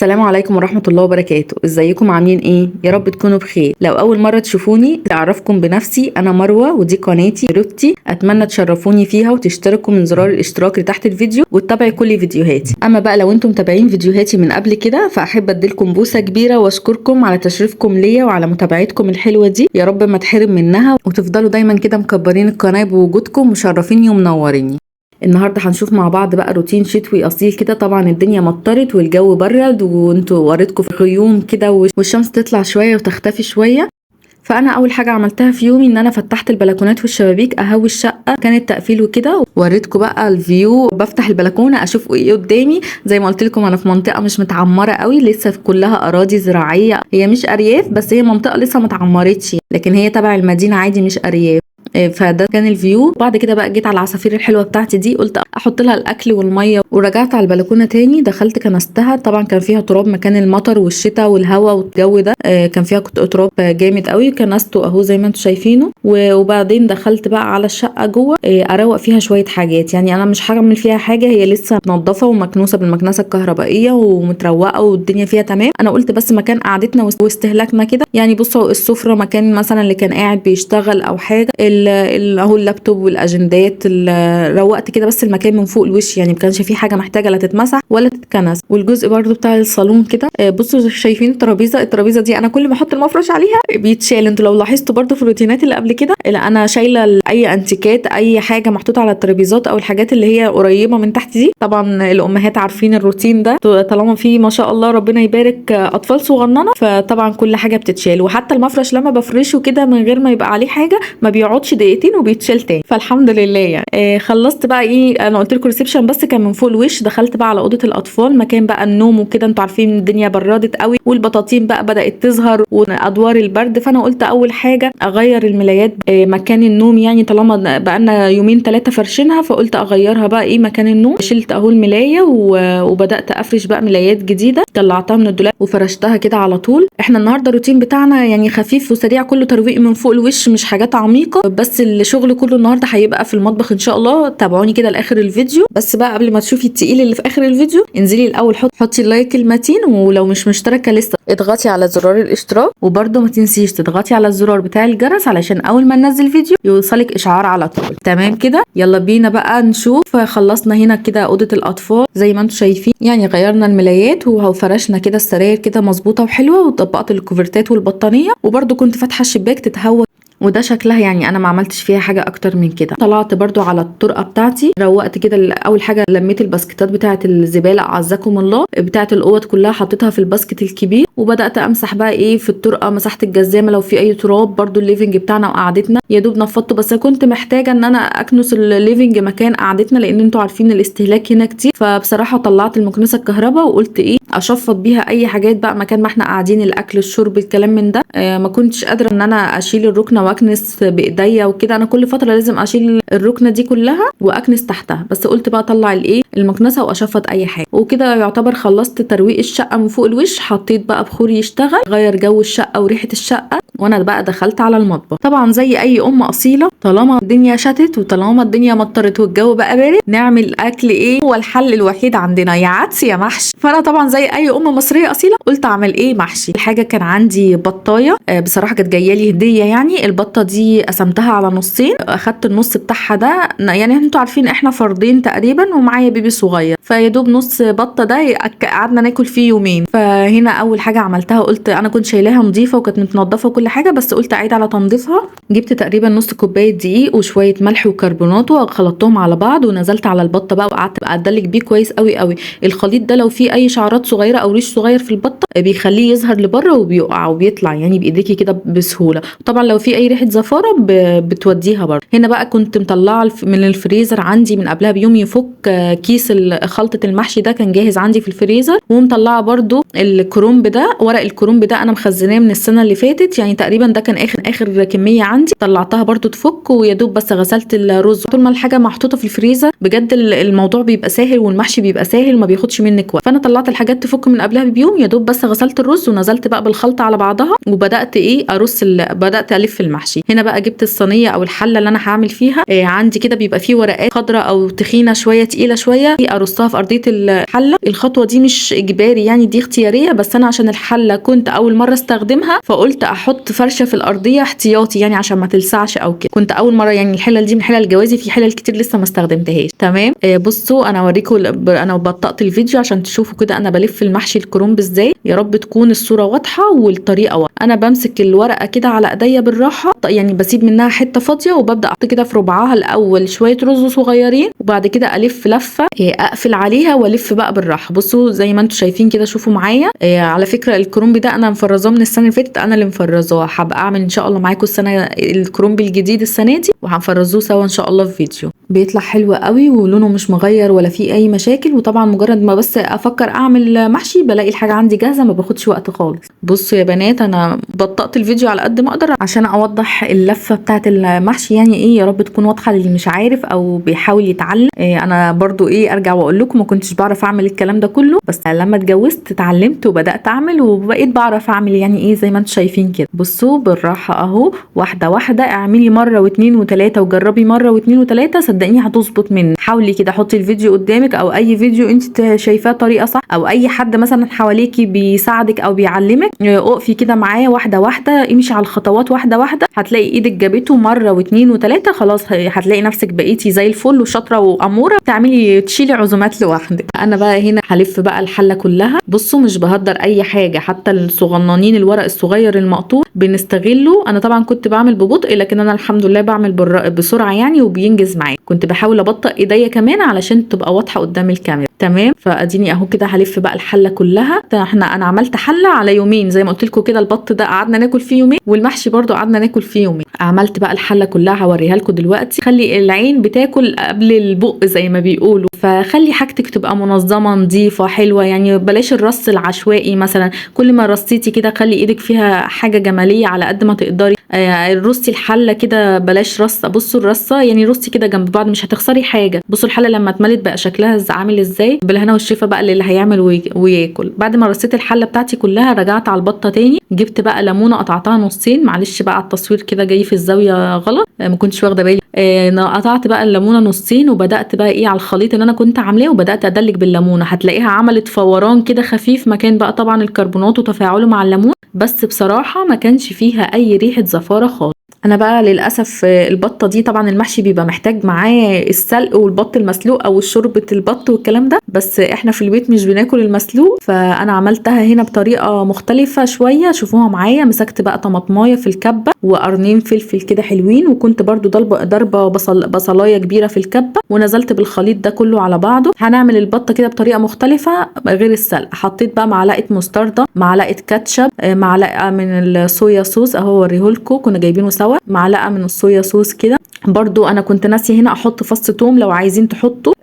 السلام عليكم ورحمة الله وبركاته. ازيكم عاملين ايه؟ يا رب تكونوا بخير. لو اول مرة تشوفوني تعرفكم بنفسي، انا مروة ودي قناتي روتي. اتمنى تشرفوني فيها وتشتركوا من زرار الاشتراك اللي تحت الفيديو وتتابعي كل فيديوهاتي. اما بقى لو انتم متابعين فيديوهاتي من قبل كده فاحب اديلكم بوسة كبيرة واشكركم على تشريفكم ليا وعلى متابعتكم الحلوة دي. يا رب ما تحرم منها وتفضلوا دايما كده مكبرين القناة بوجودكم ومشرفيني ومنوريني. النهارده هنشوف مع بعض بقى روتين شتوي اصيل كده. طبعا الدنيا مطرت والجو برد وانتوا وريتكم في غيوم كده والشمس تطلع شويه وتختفي شويه. فانا اول حاجه عملتها في يومي ان انا فتحت البلكونات والشبابيك اهوي الشقه، كانت تقفيل وكده. وريتكم بقى الفيو، بفتح البلكونه اشوف ايه قدامي. زي ما قلت لكم انا في منطقه مش متعمره قوي، لسه كلها اراضي زراعيه، هي مش ارياف بس هي منطقه لسه متعمرتش، لكن هي تبع المدينه عادي مش ارياف. فده كان الفيو. بعد كده بقى جيت على العصافير الحلوه بتاعتي دي، قلت احط لها الاكل والميه، ورجعت على البلكونه تاني. دخلت كنستها، طبعا كان فيها تراب مكان المطر والشتاء والهواء والجو ده، كان فيها تراب جامد قوي. كنسته اهو زي ما انتم شايفينه. وبعدين دخلت بقى على الشقه جوه اروق فيها شويه حاجات. يعني انا مش هعمل فيها حاجه، هي لسه منضفه ومكنوسه بالمكنسه الكهربائيه ومتروقه والدنيا فيها تمام. انا قلت بس مكان قعدتنا واستهلاكنا كده. يعني بصوا السفره مكان مثلا اللي كان قاعد بيشتغل او حاجه، اهو اللابتوب والاجندات، روقت كده بس المكان من فوق الوش، يعني ما كانش فيه حاجه محتاجه لا تتمسح ولا تتكنس. والجزء برده بتاع الصالون كده، بصوا شايفين الترابيزه دي انا كل ما احط المفرش عليها بيتشال. انتوا لو لاحظتوا برده في الروتينات اللي قبل كده، لا انا شايله اي انتيكات، اي حاجه محطوطه على الترابيزات او الحاجات اللي هي قريبه من تحت دي. طبعا الامهات عارفين الروتين ده، طالما في ما شاء الله ربنا يبارك اطفال صغننه، فطبعا كل حاجه بتتشال. وحتى المفرش لما بفرشه كده من غير ما يبقى عليه حاجه ما بيقعدش دقيقتين وبيتشال تاني، فالحمد لله يعني. خلصت بقى ايه، انا قلت لكم ريسبشن بس كان من فوق الوش. دخلت بقى على اوضه الاطفال، مكان بقى النوم وكده. انتوا عارفين الدنيا بردت قوي والبطاطين بقى بدات تظهر وادوار البرد. فانا قلت اول حاجه اغير الملايات مكان النوم، يعني طالما بقى لنا يومين 3 فرشينها فقلت اغيرها بقى ايه مكان النوم. شلت اهو الملايه وبدات افرش بقى ملايات جديده، طلعتها من الدولاب وفرشتها كده على طول. احنا النهارده الروتين بتاعنا يعني خفيف وسريع، كله ترويق من فوق الوش، مش حاجات عميقه. بس الشغل كله النهارده هيبقى في المطبخ ان شاء الله. تابعوني كده لاخر الفيديو. بس بقى قبل ما تشوفي التقيل اللي في اخر الفيديو، انزلي الاول حطي اللايك المتين، ولو مش مشتركه لسه اضغطي على زرار الاشتراك، وبرده ما تنسيش تضغطي على الزرار بتاع الجرس علشان اول ما ننزل فيديو يوصلك اشعار على طول. تمام كده، يلا بينا بقى نشوف. خلصنا هنا كده اوضه الاطفال زي ما انتم شايفين، يعني غيرنا الملايات وفرشنا كده السراير كده مظبوطه وحلوه، وطبقت الكوفرتات والبطانيه، وبرده كنت فاتحه الشباك تتهوى. وده شكلها، يعني انا ما عملتش فيها حاجه اكتر من كده. طلعت برضو على الطرقه بتاعتي، روقت كده. اول حاجه لميت الباسكتات بتاعه الزباله اعزكم الله بتاعه الاوض كلها، حطيتها في الباسكت الكبير، وبدات امسح بقى ايه في الطرقه. مسحت الجزامه لو في اي تراب. برضو الليفنج بتاعنا وقعدتنا يا دوب نفضته، بس كنت محتاجه ان انا اكنس الليفنج مكان قعدتنا لان انتوا عارفين الاستهلاك هنا كتير. فبصراحه طلعت المكنسه الكهرباء وقلت ايه اشفط بيها اي حاجات بقى مكان ما احنا قاعدين، الاكل الشرب الكلام من ده. ما كنتش قادره ان انا اشيل الركنه واكنس بايديا وكده. انا كل فتره لازم اشيل الركنه دي كلها واكنس تحتها، بس قلت بقى اطلع الايه المكنسه واشفط اي حاجه. وكده يعتبر خلصت ترويق الشقه من فوق الوش. حطيت بقى بخور يشتغل غير جو الشقه وريحه الشقه، وانا بقى دخلت على المطبخ. طبعا زي اي ام اصيله، طالما الدنيا شتت وطالما الدنيا مطرت والجو بقى بارد، نعمل اكل ايه؟ هو الحل الوحيد عندنا يا عدس يا محشي. فانا طبعا زي اي ام مصريه اصيله قلت اعمل ايه محشي. الحاجه كان عندي بطايه، بصراحه كانت جايه لي هديه. يعني البطه دي قسمتها على نصين، اخدت النص بتاعها ده، يعني انتوا عارفين احنا فردين تقريبا ومعايا بيبي صغير، فيدوب نص بطه ده قعدنا ناكل فيه يومين. فهنا اول حاجه عملتها، قلت انا كنت شايلاها نظيفه وكانت متنضفه وكل حاجه، بس قلت اعيد على تنظيفها. جبت تقريبا نص كوبايه دقيق وشويه ملح وكربونات وخلطتهم على بعض، ونزلت على البطه بقى وقعدت ادلك بيه كويس قوي قوي. الخليط ده لو فيه اي شعرات صغيره او ريش صغير في البطه بيخليه يظهر لبره وبيقع وبيطلع يعني بايديكي كده بسهوله. طبعا لو في اي ريحه زفاره بتوديها برضه. هنا بقى كنت مطلعه من الفريزر عندي من قبلها بيوم يفك كيس خلطه المحشي ده، كان جاهز عندي في الفريزر. ومطلعه برضه الكرنب ده، ورق الكرنب ده انا مخزناه من السنه اللي فاتت، يعني تقريبا ده كان اخر كميه عندي. طلعتها برضو تفك، ويا دوب بس غسلت الرز. طول ما الحاجه محطوطه في الفريزر بجد الموضوع بيبقى سهل، والمحشي بيبقى سهل وما بياخدش منك وقت. فانا طلعت الحاجات تفك من قبلها بيوم، يا دوب بس غسلت الرز ونزلت بقى بالخلطه على بعضها، وبدات بدات الف المحشي. هنا بقى جبت الصينيه او الحله اللي انا هعمل فيها. عندي كده بيبقى فيه ورقات خضراء او تخينه شويه تقيله شويه، ارصها في ارضيه الحله. الخطوه دي مش اجباري يعني، دي اختياريه، بس انا عشان الحله كنت اول مره استخدمها فقلت احط فرشه في الارضيه احتياطي يعني عشان ما تلسعش او كده. كنت اول مره يعني الحلل دي من حلل جوازي، في حلل كتير لسه ما استخدمتهاش. تمام. بصوا انا اوريكم، انا بطأت الفيديو عشان تشوفوا كده انا بلف المحشي الكرنب ازاي. يا رب تكون الصوره واضحه والطريقه واضحه. انا بمسك الورقه كده على ايديا بالراحه، يعني بسيب منها حته فاضيه، وببدا احط كده في ربعها الاول شويه رز صغيرين، وبعد كده الف لفه اقفل عليها والف بقى بالراحه. بصوا زي ما انتم شايفين كده، شوفوا معايا. على فكره الكرنب ده انا مفرزاه من السنه اللي فاتت، انا اللي مفرزاه. هبقى اعمل ان شاء الله معاكم الكرنب الجديد السنه دي، وهنفرزوه سوا ان شاء الله في فيديو. بيطلع حلو قوي ولونه مش مغير ولا فيه اي مشاكل. وطبعا مجرد ما بس افكر اعمل محشي بلاقي الحاجه عندي جاهزه، ما باخدش وقت خالص. بصوا يا بنات انا بطأت الفيديو على قد ما اقدر عشان اوضح اللفه بتاعه المحشي يعني ايه. يا رب تكون واضحه للي مش عارف او بيحاول يتعلم. انا برضو ارجع واقول لكم ما كنتش بعرف اعمل الكلام ده كله، بس لما اتجوزت اتعلمت وبدات اعمل، وبقيت بعرف اعمل يعني ايه زي ما انتم شايفين كده. بصوا بالراحه اهو، واحده واحده، اعملي مره واثنين وثلاثه، وجربي مره واثنين وثلاثه، صدقيني هتظبط منك. حاولي كده حطي الفيديو قدامك او اي فيديو انت شايفاه طريقه صح، او اي حد مثلا حواليكي بيساعدك او بيعلمك، اقفي كده معاه واحده واحده، امشي على الخطوات واحده واحده، هتلاقي ايدك جابته مره واثنين وثلاثه، خلاص هتلاقي نفسك بقيتي زي الفل وشاطره واموره تشيلي عزومات لوحدك. انا بقى هنا هلف بقى الحله كلها. بصوا مش بهدر اي حاجه، حتى الصغننين الورق الصغير المقطوع بنستغله. انا طبعا كنت بعمل ببطء، لكن انا الحمد لله بعمل بسرعه يعني وبينجز معايا. كنت بحاول ابطئ ايديا كمان علشان تبقى واضحه قدام الكاميرا. تمام. فاديني اهو كده هلف بقى الحله كلها. انا عملت حله على يومين زي ما قلت لكم كده. البط ده قعدنا ناكل فيه يومين، والمحشي برضو قعدنا ناكل فيه يومين. عملت بقى الحله كلها هوريها لكم دلوقتي. خلي العين بتاكل قبل البق زي ما بيقولوا، فخلي حاجتك تبقى منظمه نظيفه حلوه يعني. بلاش الرص العشوائي مثلا، كل ما رصيتي كده خلي ايدك فيها حاجه جماليه على قد ما تقدري. رصي الحله كده، بلاش رصه. بصوا الرصه يعني رصي كده جنب بعض مش هتخسري حاجه. بصوا الحله لما اتملت بقى شكلها عامل ازاي. بالهنا والشفا بقى اللي هيعمل وياكل. بعد ما رصيت الحله بتاعتي كلها رجعت على البطه تاني، جبت بقى ليمونه قطعتها نصين. معلش بقى التصوير كده جاي في الزاويه غلط، ما كنتش واخده بالي. قطعت بقى الليمونه نصين، وبدات بقى على الخليط اللي انا كنت عاملاه، وبدات ادلك بالليمونه. هتلاقيها عملت فوران كده خفيف مكان بقى طبعا الكربونات وتفاعله مع الليمون، بس بصراحه ما كانش فيها اي ريحه زفاره خالص. انا بقى للاسف البطه دي طبعا المحشي بيبقى محتاج معاه السلق والبط المسلوق او شوربه البط والكلام ده، بس احنا في البيت مش بناكل المسلوق، فانا عملتها هنا بطريقه مختلفه شويه. شوفوها معايا. مسكت بقى طماطمايه في الكبه وقرنين فلفل كده حلوين، وكنت برضو ضربه بصلايه كبيره في الكبه، ونزلت بالخليط ده كله على بعضه. هنعمل البطه كده بطريقه مختلفه غير السلق. حطيت بقى معلقه مستردة، معلقه كاتشب، معلقه من الصويا صوص اهو اوريهولكم، كنا جايبينه سوا. معلقه من الصويا صوص كده. برضو انا كنت ناسيه هنا احط فص توم، لو عايزين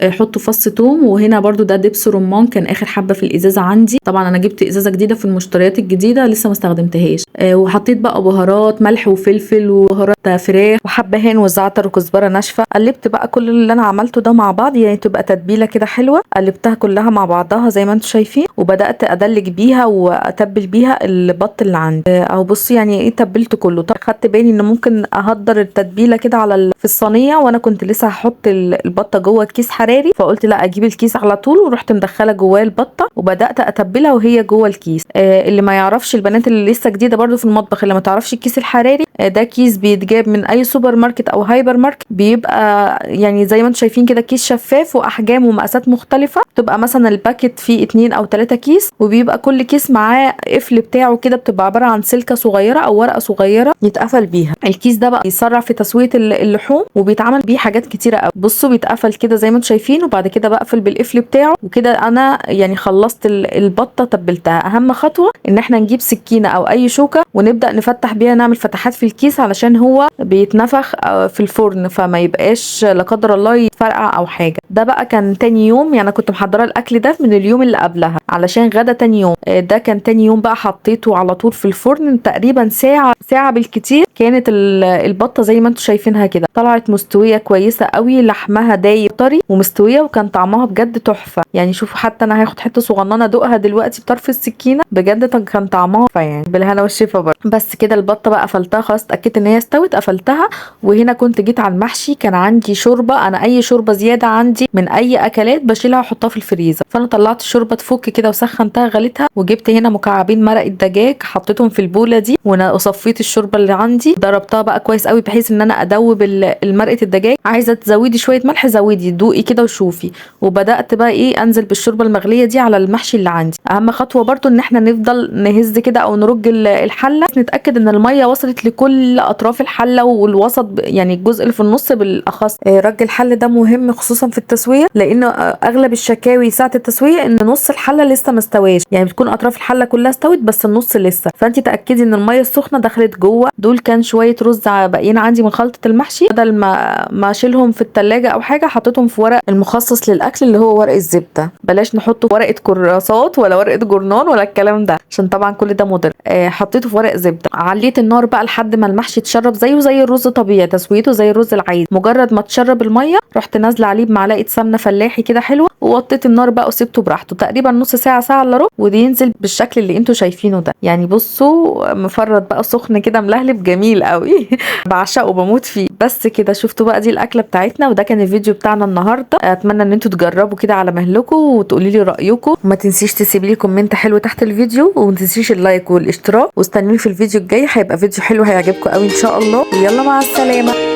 حطوا فص توم. وهنا برضو ده دبس رمان، كان اخر حبه في الازازه عندي. طبعا انا جبت ازازه جديده في المشتريات الجديده لسه ما استخدمتهاش. وحطيت بقى بهارات ملح وفلفل وبهارات فراخ وحبهان وزعتر وكزبره ناشفه. قلبت بقى كل اللي انا عملته ده مع بعض يعني تبقى تتبيله كده حلوه. قلبتها كلها مع بعضها زي ما انتم شايفين، وبدات ادلج بيها واتبل بيها البط اللي عندي. او بصي يعني تبلته كله. طب خدت بالي ان ممكن اهدر التتبيله كده على في الصينيه، وانا كنت لسه هحط البطه جوه كيس حراري، فقلت لا اجيب الكيس على طول، ورحت مدخله جواه البطه وبدات اتبلها وهي جوه الكيس. اللي ما يعرفش، البنات اللي لسه جديده برضو في المطبخ اللي ما تعرفش الكيس الحراري، ده كيس بيتجاب من اي سوبر ماركت او هايبر ماركت، بيبقى يعني زي ما انتم شايفين كده كيس شفاف واحجام ومقاسات مختلفه. تبقى مثلا الباكت فيه 2 أو 3 كيس، وبيبقى كل كيس معاه قفل بتاعه كده، بتبقى عباره عن سلكه صغيره او ورقه صغيره يتقفل بيها. الكيس ده بقى يسرع في تسويه اللحوم، وبيتعمل بيه حاجات كتيره قوي. بصوا بيتقفل كده زي ما انتم شايفين، وبعد كده بقفل بالقفل بتاعه. وكده انا يعني خلصت البطه تبلتها. اهم خطوه ان احنا نجيب سكينه او اي شوكه ونبدا نفتح بيها، نعمل فتحات في الكيس علشان هو بيتنفخ في الفرن، فما يبقاش لا قدر الله تفرقع او حاجه. ده بقى كان تاني يوم، يعني انا كنت محضره الاكل ده من اليوم اللي قبلها علشان غدا تاني يوم. ده كان تاني يوم بقى، حطيته على طول في الفرن تقريبا ساعه بالكتير. كانت البطه زي ما انتم شايفينها كده طلعت مستويه كويسه قوي، لحمها دايب طري ومستويه، وكان طعمها بجد تحفه. يعني شوفوا حتى انا هاخد حته صغننه ادوقها دلوقتي بطرف السكينه، بجد كان طعمها يعني بالهنا والشفا برضه. بس كده البطه بقى قفلتها خلاص، اتاكدت ان هي استوت قفلتها. وهنا كنت جيت على المحشي، كان عندي شوربه، انا اي شوربه زياده عندي من اي اكلات بشيلها واحطها في الفريزر، فانا طلعت الشوربه تفك كده وسخنتها غليتها، وجبت هنا مكعبين مرق الدجاج حطيتهم في البوله دي، وصفيت الشوربه اللي عندي ضربتها بقى كويس قوي بحيث ان انا ادوب المرقه الدجاج. عايزه تزودي شويه ملح زودي، دوقي كده وشوفي. وبدات بقى ايه انزل بالشوربه المغليه دي على المحشي اللي عندي. اهم خطوه برضو ان احنا نفضل نهز كده او نرج الحله، نتاكد ان الميه وصلت لكل اطراف الحله والوسط، يعني الجزء اللي في النص بالاخص. رج الحل ده مهم خصوصا في التسويه، لان اغلب الشكاوي ساعه التسويه ان نص الحله لسه ما استواش، يعني بتكون اطراف الحله كلها استوت بس النص لسه، فانت تاكدي ان الميه السخنه دخلت جوه. دول كان شويه رز باقيين عندي من خلطه المحشي، بدل ما اشيلهم في التلاجة او حاجه حطيتهم في ورق المخصص للاكل اللي هو ورق الزبده. بلاش نحطه في ورقه كراسات ولا ورقه جورنان ولا الكلام ده، عشان طبعا كل ده مضر. حطيته في ورق زبده. عليت النار بقى لحد ما المحشي اتشرب زيه زي الرز طبيعي، تسويته زي الرز العادي. مجرد ما تشرب الميه رحت نازله عليه بمعلقه سمنه فلاحي كده حلوه، ووطيت النار بقى وسبته براحته تقريبا نص ساعه ساعه الا ربع، وينزل بالشكل اللي انتوا شايفينه ده. يعني بصوا مفرد بقى سخن كده ملهلب جميل قوي بعشقه بموت فيه. بس كده شفتوا بقى دي الاكله بتاعتنا، وده كان الفيديو بتاعنا النهارده. اتمنى ان انتوا تجربوا كده على مهلكم وتقولي لي رايكم، وما تنسيش تسيبي لي كومنت حلو تحت الفيديو، وما تنسيش اللايك والاشتراك، واستنوني في الفيديو الجاي هيبقى فيديو حلو هيعجبكم قوي ان شاء الله. ويلا مع السلامه.